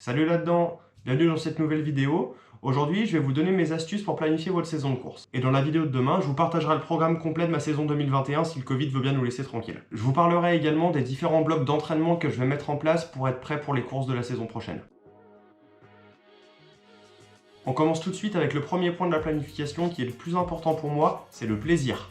Salut là-dedans, bienvenue dans cette nouvelle vidéo. Aujourd'hui, je vais vous donner mes astuces pour planifier votre saison de course. Et dans la vidéo de demain, je vous partagerai le programme complet de ma saison 2021 si le Covid veut bien nous laisser tranquille. Je vous parlerai également des différents blocs d'entraînement que je vais mettre en place pour être prêt pour les courses de la saison prochaine. On commence tout de suite avec le premier point de la planification qui est le plus important pour moi, c'est le plaisir.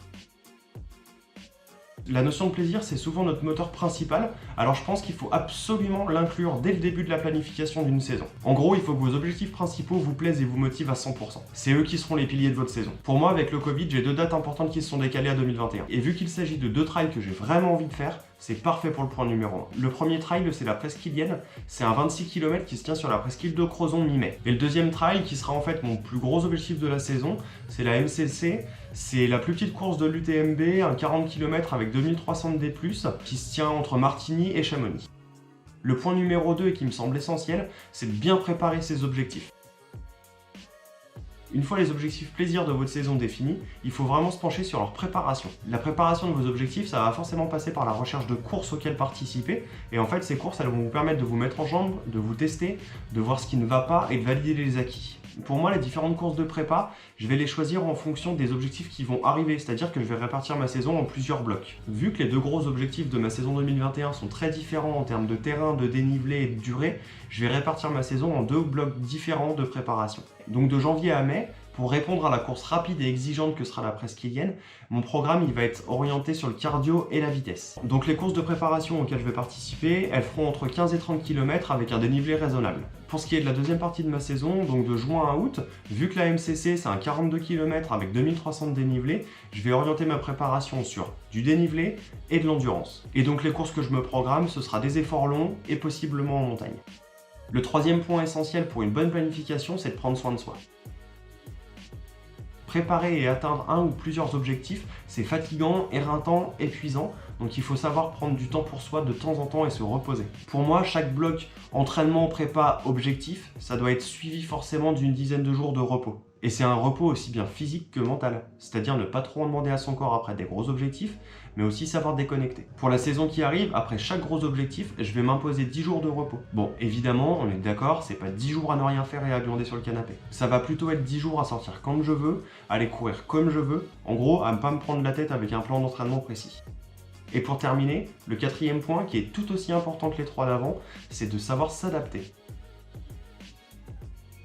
La notion de plaisir, c'est souvent notre moteur principal, alors je pense qu'il faut absolument l'inclure dès le début de la planification d'une saison. En gros, il faut que vos objectifs principaux vous plaisent et vous motivent à 100%. C'est eux qui seront les piliers de votre saison. Pour moi, avec le Covid, j'ai deux dates importantes qui se sont décalées à 2021. Et vu qu'il s'agit de deux trails que j'ai vraiment envie de faire, c'est parfait pour le point numéro 1. Le premier trail, c'est la Presqu'îlienne. C'est un 26 km qui se tient sur la presqu'île de Crozon mi-mai. Et le deuxième trail, qui sera en fait mon plus gros objectif de la saison, c'est la MCC. C'est la plus petite course de l'UTMB, un 40 km avec 2300 D+, qui se tient entre Martigny et Chamonix. Le point numéro 2 et qui me semble essentiel, c'est de bien préparer ses objectifs. Une fois les objectifs plaisir de votre saison définis, il faut vraiment se pencher sur leur préparation. La préparation de vos objectifs, ça va forcément passer par la recherche de courses auxquelles participer. Et en fait, ces courses, elles vont vous permettre de vous mettre en jambe, de vous tester, de voir ce qui ne va pas et de valider les acquis. Pour moi, les différentes courses de prépa, je vais les choisir en fonction des objectifs qui vont arriver, c'est-à-dire que je vais répartir ma saison en plusieurs blocs. Vu que les deux gros objectifs de ma saison 2021 sont très différents en termes de terrain, de dénivelé et de durée, je vais répartir ma saison en deux blocs différents de préparation. Donc de janvier à mai, pour répondre à la course rapide et exigeante que sera la Presqu'îlienne, mon programme il va être orienté sur le cardio et la vitesse. Donc les courses de préparation auxquelles je vais participer, elles feront entre 15 et 30 km avec un dénivelé raisonnable. Pour ce qui est de la deuxième partie de ma saison, donc de juin à août, vu que la MCC c'est un 42 km avec 2300 de dénivelé, je vais orienter ma préparation sur du dénivelé et de l'endurance. Et donc les courses que je me programme, ce sera des efforts longs et possiblement en montagne. Le troisième point essentiel pour une bonne planification, c'est de prendre soin de soi. Préparer et atteindre un ou plusieurs objectifs, c'est fatigant, éreintant, épuisant, donc il faut savoir prendre du temps pour soi de temps en temps et se reposer. Pour moi, chaque bloc entraînement, prépa, objectif, ça doit être suivi forcément d'une dizaine de jours de repos. Et c'est un repos aussi bien physique que mental, c'est-à-dire ne pas trop en demander à son corps après des gros objectifs, mais aussi savoir déconnecter. Pour la saison qui arrive, après chaque gros objectif, je vais m'imposer 10 jours de repos. Bon, évidemment, on est d'accord, c'est pas 10 jours à ne rien faire et à glander sur le canapé. Ça va plutôt être 10 jours à sortir quand je veux, à aller courir comme je veux, en gros, à ne pas me prendre la tête avec un plan d'entraînement précis. Et pour terminer, le quatrième point, qui est tout aussi important que les trois d'avant, c'est de savoir s'adapter.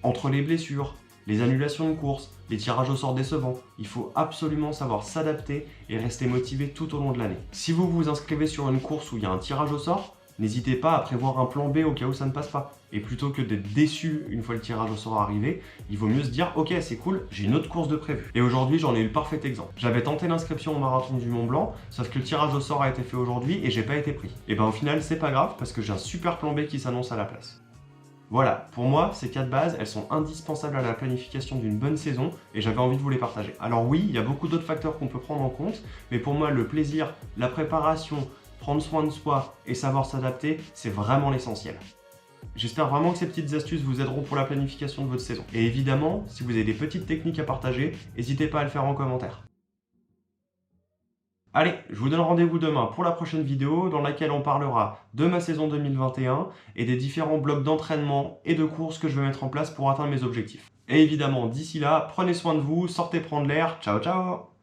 Entre les blessures, les annulations de courses, les tirages au sort décevants, il faut absolument savoir s'adapter et rester motivé tout au long de l'année. Si vous vous inscrivez sur une course où il y a un tirage au sort, n'hésitez pas à prévoir un plan B au cas où ça ne passe pas. Et plutôt que d'être déçu une fois le tirage au sort arrivé, il vaut mieux se dire « Ok, c'est cool, j'ai une autre course de prévue ». Et aujourd'hui, j'en ai eu le parfait exemple. J'avais tenté l'inscription au marathon du Mont Blanc, sauf que le tirage au sort a été fait aujourd'hui et j'ai pas été pris. Et ben au final, c'est pas grave parce que j'ai un super plan B qui s'annonce à la place. Voilà, pour moi, ces 4 bases, elles sont indispensables à la planification d'une bonne saison et j'avais envie de vous les partager. Alors oui, il y a beaucoup d'autres facteurs qu'on peut prendre en compte, mais pour moi, le plaisir, la préparation, prendre soin de soi et savoir s'adapter, c'est vraiment l'essentiel. J'espère vraiment que ces petites astuces vous aideront pour la planification de votre saison. Et évidemment, si vous avez des petites techniques à partager, n'hésitez pas à le faire en commentaire. Allez, je vous donne rendez-vous demain pour la prochaine vidéo dans laquelle on parlera de ma saison 2021 et des différents blocs d'entraînement et de courses que je vais mettre en place pour atteindre mes objectifs. Et évidemment, d'ici là, prenez soin de vous, sortez prendre l'air, ciao ciao!